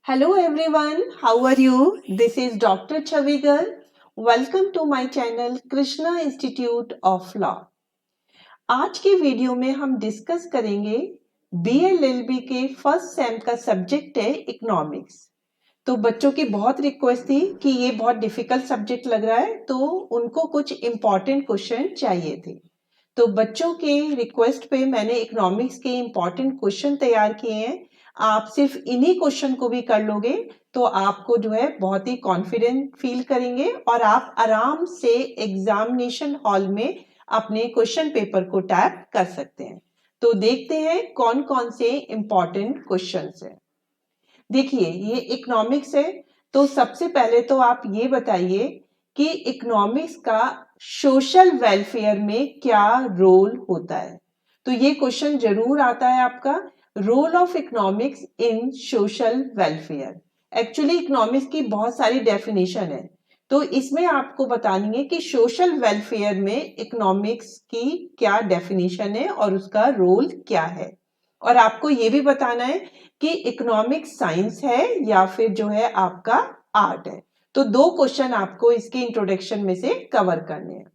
Hello everyone, how are you? This is Dr. Chavigal. Welcome to my channel Krishna Institute of Law. आज के video में हम discuss करेंगे BLLB के first sem का subject है इकोनॉमिक्स। तो बच्चों की बहुत रिक्वेस्ट थी कि ये बहुत डिफिकल्ट सब्जेक्ट लग रहा है, तो उनको कुछ इम्पॉर्टेंट क्वेश्चन चाहिए थे। तो बच्चों के रिक्वेस्ट पे मैंने इकोनॉमिक्स के इम्पॉर्टेंट क्वेश्चन तैयार किए हैं। आप सिर्फ इन्हीं क्वेश्चन को भी कर लोगे तो आपको जो है बहुत ही कॉन्फिडेंट फील करेंगे और आप आराम से एग्जामिनेशन हॉल में अपने क्वेश्चन पेपर को टैप कर सकते हैं। तो देखते हैं कौन कौन से इम्पॉर्टेंट क्वेश्चंस हैं। देखिए, ये इकोनॉमिक्स है, तो सबसे पहले तो आप ये बताइए कि इकोनॉमिक्स का सोशल वेलफेयर में क्या रोल होता है। तो ये क्वेश्चन जरूर आता है आपका, role of economics in social welfare. Actually economics की बहुत सारी डेफिनेशन है, तो इसमें आपको बतानी है कि सोशल वेलफेयर में इकोनॉमिक्स की क्या डेफिनेशन है और उसका रोल क्या है। और आपको ये भी बताना है कि इकोनॉमिक्स साइंस है या फिर जो है आपका आर्ट है। तो दो क्वेश्चन आपको इसके इंट्रोडक्शन में से कवर करने हैं।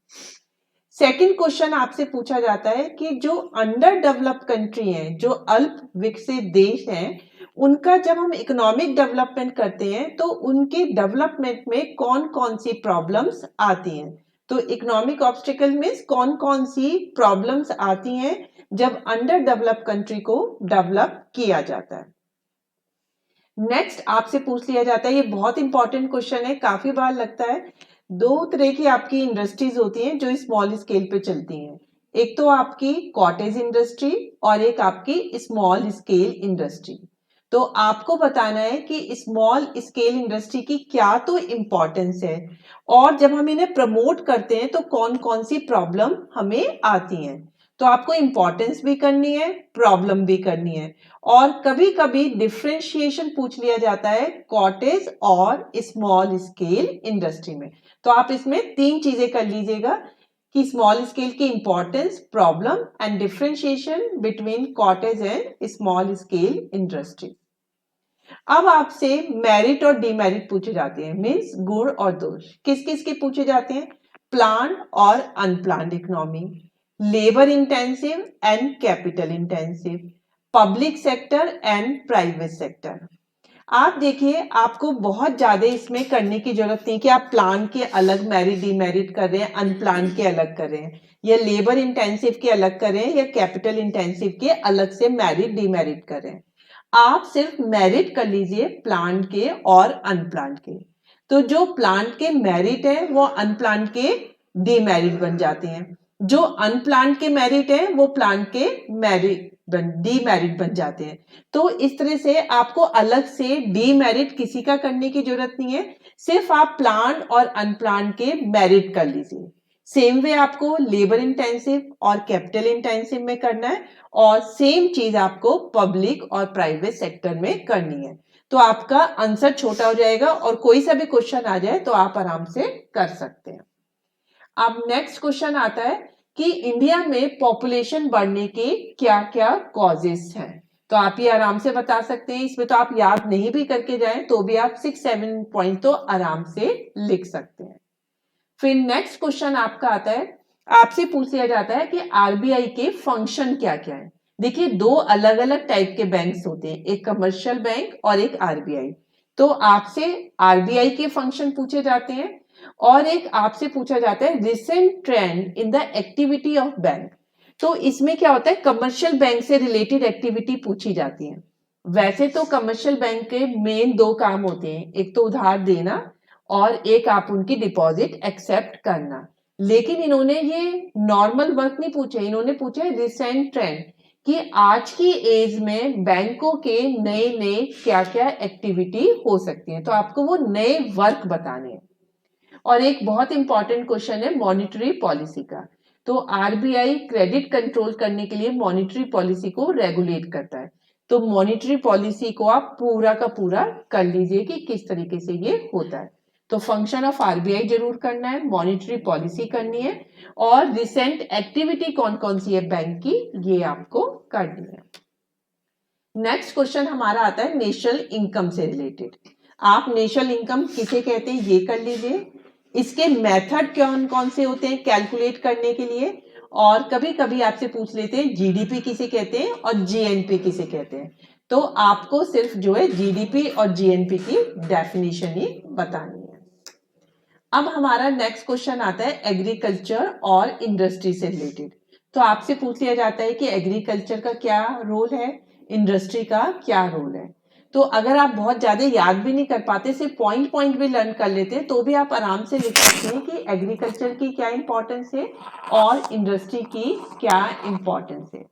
सेकंड क्वेश्चन आपसे पूछा जाता है कि जो अंडर डेवलप्ड कंट्री हैं, जो अल्प विकसित देश हैं, उनका जब हम इकोनॉमिक डेवलपमेंट करते हैं तो उनके डेवलपमेंट में कौन कौन सी प्रॉब्लम्स आती हैं। तो इकोनॉमिक ऑब्स्टिकल मींस कौन कौन सी प्रॉब्लम्स आती हैं जब अंडर डेवलप्ड कंट्री को डेवलप किया जाता है। नेक्स्ट आपसे पूछ लिया जाता है, ये बहुत इंपॉर्टेंट क्वेश्चन है, काफी बार लगता है। दो तरह की आपकी इंडस्ट्रीज होती हैं जो स्मॉल स्केल पे चलती हैं। एक तो आपकी कॉटेज इंडस्ट्री और एक आपकी स्मॉल स्केल इंडस्ट्री। तो आपको बताना है कि स्मॉल स्केल इंडस्ट्री की क्या तो इंपॉर्टेंस है और जब हम इन्हें प्रमोट करते हैं तो कौन कौन सी प्रॉब्लम हमें आती हैं। तो आपको इंपॉर्टेंस भी करनी है, प्रॉब्लम भी करनी है। और कभी कभी डिफरेंशिएशन पूछ लिया जाता है कॉटेज और स्मॉल स्केल इंडस्ट्री में। तो आप इसमें तीन चीजें कर लीजिएगा कि स्मॉल स्केल की importance, problem and differentiation between cottage and small scale industry. अब आपसे मेरिट और डीमेरिट पूछे जाते हैं, मींस गुण और दोष। किस किस के पूछे जाते हैं? प्लान्ड और unplanned economy, labour intensive and capital intensive, public sector and private sector. आप देखिए, आपको बहुत ज्यादा इसमें करने की जरूरत नहीं कि आप प्लान के अलग मेरिट डीमेरिट कर रहे हैं, अनप्लान के अलग कर रहे हैं, या लेबर इंटेंसिव के अलग कर रहे हैं, या कैपिटल इंटेंसिव के अलग से मेरिट डीमेरिट कर रहे हैं। आप सिर्फ मेरिट कर लीजिए प्लांट के और अनप्लांट के। तो जो प्लांट के मेरिट है वो अनप्लांट के डीमेरिट बन जाते हैं, जो अनप्लांट के मेरिट है वो प्लांट के डीमेरिट बन जाते हैं। तो इस तरह से आपको अलग से डीमेरिट किसी का करने की जरूरत नहीं है, सिर्फ आप प्लांट और अनप्लांट के मेरिट कर लीजिए। सेम वे आपको लेबर इंटेंसिव और कैपिटल इंटेंसिव में करना है और सेम चीज आपको पब्लिक और प्राइवेट सेक्टर में करनी है। तो आपका आंसर छोटा हो जाएगा और कोई सा भी क्वेश्चन आ जाए तो आप आराम से कर सकते हैं। अब नेक्स्ट क्वेश्चन आता है कि इंडिया में पॉपुलेशन बढ़ने के क्या क्या कॉजेस हैं। तो आप ये आराम से बता सकते हैं, इसमें तो आप याद नहीं भी करके जाएं तो भी आप 6-7 पॉइंट तो आराम से लिख सकते हैं। फिर नेक्स्ट क्वेश्चन आपका आता है, आपसे पूछ लिया जाता है कि आरबीआई के फंक्शन क्या क्या है। देखिए, दो अलग अलग टाइप के बैंक्स होते हैं, एक कमर्शियल बैंक और एक आरबीआई। तो आपसे आरबीआई के फंक्शन पूछे जाते हैं और एक आपसे पूछा जाता है recent trend in the activity of bank. तो इसमें क्या होता है, कमर्शियल बैंक से रिलेटेड एक्टिविटी पूछी जाती है। वैसे तो कमर्शियल बैंक के मेन दो काम होते हैं, एक तो उधार देना और एक आप उनकी डिपॉजिट एक्सेप्ट करना। लेकिन इन्होंने ये नॉर्मल वर्क नहीं पूछे, इन्होंने पूछे रिसेंट ट्रेंड कि आज की एज में बैंकों के नए नए क्या क्या एक्टिविटी हो सकती है। तो आपको वो नए वर्क बताने हैं। और एक बहुत इंपॉर्टेंट क्वेश्चन है मॉनिटरी पॉलिसी का। तो आरबीआई क्रेडिट कंट्रोल करने के लिए मॉनिटरी पॉलिसी को रेगुलेट करता है। तो मॉनिटरी पॉलिसी को आप पूरा का पूरा कर लीजिए कि किस तरीके से ये होता है। तो फंक्शन ऑफ आरबीआई जरूर करना है, मॉनिटरी पॉलिसी करनी है और रिसेंट एक्टिविटी कौन कौन सी है बैंक की, ये आपको करनी है। नेक्स्ट क्वेश्चन हमारा आता है नेशनल इनकम से रिलेटेड। आप नेशनल इनकम किसे कहते हैं ये कर लीजिए, इसके मेथड कौन कौन से होते हैं कैलकुलेट करने के लिए, और कभी कभी आपसे पूछ लेते हैं जीडीपी किसे कहते हैं और जीएनपी किसे कहते हैं। तो आपको सिर्फ जो है जीडीपी और जीएनपी की डेफिनेशन ही बतानी है। अब हमारा नेक्स्ट क्वेश्चन आता है एग्रीकल्चर और इंडस्ट्री से रिलेटेड। तो आपसे पूछ लिया जाता है कि एग्रीकल्चर का क्या रोल है, इंडस्ट्री का क्या रोल है। तो अगर आप बहुत ज्यादा याद भी नहीं कर पाते, सिर्फ पॉइंट पॉइंट भी लर्न कर लेते हैं, तो भी आप आराम से लिख सकते हैं कि एग्रीकल्चर की क्या इंपॉर्टेंस है और इंडस्ट्री की क्या इंपॉर्टेंस है।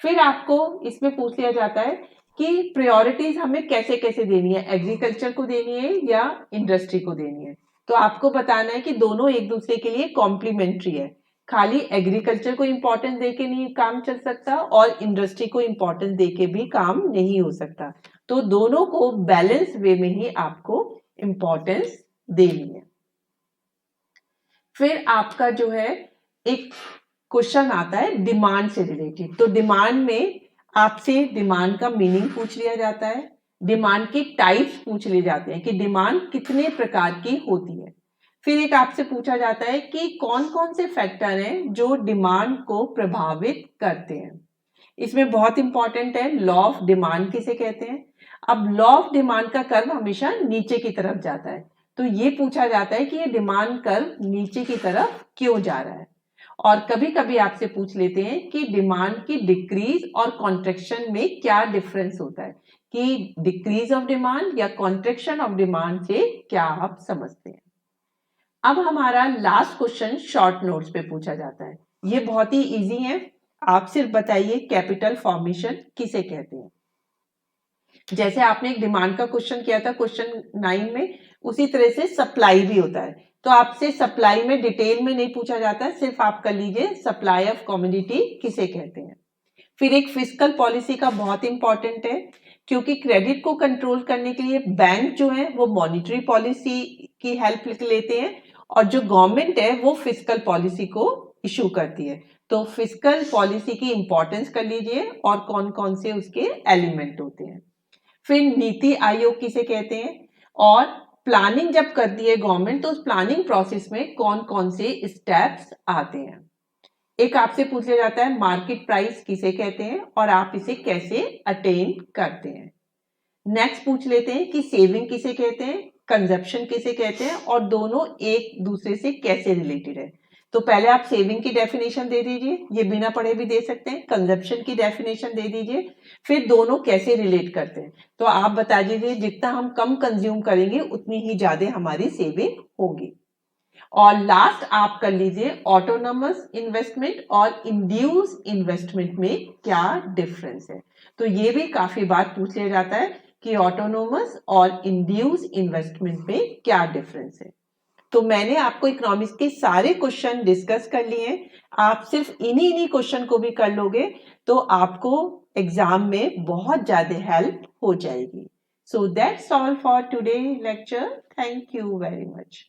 फिर आपको इसमें पूछ लिया जाता है कि प्रायोरिटीज हमें कैसे कैसे देनी है, एग्रीकल्चर को देनी है या इंडस्ट्री को देनी है। तो आपको बताना है कि दोनों एक दूसरे के लिए कॉम्प्लीमेंट्री है, खाली एग्रीकल्चर को इंपॉर्टेंस देके नहीं काम चल सकता और इंडस्ट्री को इंपॉर्टेंस देके भी काम नहीं हो सकता। तो दोनों को बैलेंस वे में ही आपको इंपॉर्टेंस देनी है। फिर आपका जो है एक क्वेश्चन आता है डिमांड से रिलेटेड। तो डिमांड में आपसे डिमांड का मीनिंग पूछ लिया जाता है, डिमांड की टाइप्स पूछ लिए जाते हैं कि डिमांड कितने प्रकार की होती है। फिर एक आपसे पूछा जाता है कि कौन कौन से फैक्टर हैं जो डिमांड को प्रभावित करते हैं। इसमें बहुत इंपॉर्टेंट है लॉ ऑफ डिमांड किसे कहते हैं। अब लॉ ऑफ डिमांड का कर्व हमेशा नीचे की तरफ जाता है, तो ये पूछा जाता है कि ये डिमांड कर्व नीचे की तरफ क्यों जा रहा है। और कभी कभी आपसे पूछ लेते हैं कि डिमांड की डिक्रीज और कॉन्ट्रेक्शन में क्या डिफरेंस होता है, कि डिक्रीज ऑफ डिमांड या कॉन्ट्रेक्शन ऑफ डिमांड से क्या आप समझते हैं। अब हमारा लास्ट क्वेश्चन शॉर्ट नोट्स पे पूछा जाता है, ये बहुत ही इजी है। आप सिर्फ बताइए कैपिटल फॉर्मेशन किसे कहते हैं। जैसे आपने एक डिमांड का क्वेश्चन किया था क्वेश्चन 9 में, उसी तरह से सप्लाई भी होता है। तो आपसे सप्लाई में डिटेल में नहीं पूछा जाता है, सिर्फ आप कर लीजिए सप्लाई ऑफ कमोडिटी किसे कहते हैं। फिर एक फिस्कल पॉलिसी का बहुत इंपॉर्टेंट है, क्योंकि क्रेडिट को कंट्रोल करने के लिए बैंक जो है वो मॉनिटरी पॉलिसी की हेल्प लेते हैं और जो गवर्नमेंट है वो फिस्कल पॉलिसी को इशू करती है। तो फिस्कल पॉलिसी की इंपॉर्टेंस कर लीजिए और कौन कौन से उसके एलिमेंट होते हैं। फिर नीति आयोग किसे कहते हैं, और प्लानिंग जब करती है गवर्नमेंट तो उस प्लानिंग प्रोसेस में कौन कौन से स्टेप्स आते हैं। एक आपसे पूछ लिया जाता है मार्केट प्राइस किसे कहते हैं और आप इसे कैसे अटेन करते हैं। नेक्स्ट पूछ लेते हैं कि सेविंग किसे कहते हैं, कंजप्शन किसे कहते हैं और दोनों एक दूसरे से कैसे रिलेटेड है। तो पहले आप सेविंग की डेफिनेशन दे दीजिए, ये बिना पढ़े भी दे सकते हैं, कंजप्शन की डेफिनेशन दे दीजिए, फिर दोनों कैसे रिलेट करते हैं। तो आप बता दीजिए जितना हम कम कंज्यूम करेंगे उतनी ही ज्यादा हमारी सेविंग होगी। और लास्ट आप कर लीजिए ऑटोनोमस इन्वेस्टमेंट और इंड्यूस इन्वेस्टमेंट में क्या डिफरेंस है। तो ये भी काफी बार पूछ लिया जाता है कि ऑटोनोमस और इंड्यूस इन्वेस्टमेंट में क्या डिफरेंस है। तो मैंने आपको इकोनॉमिक्स के सारे क्वेश्चन डिस्कस कर लिए हैं, आप सिर्फ इन्हीं क्वेश्चन को भी कर लोगे तो आपको एग्जाम में बहुत ज्यादा हेल्प हो जाएगी। So that's all for today lecture. Thank you very much.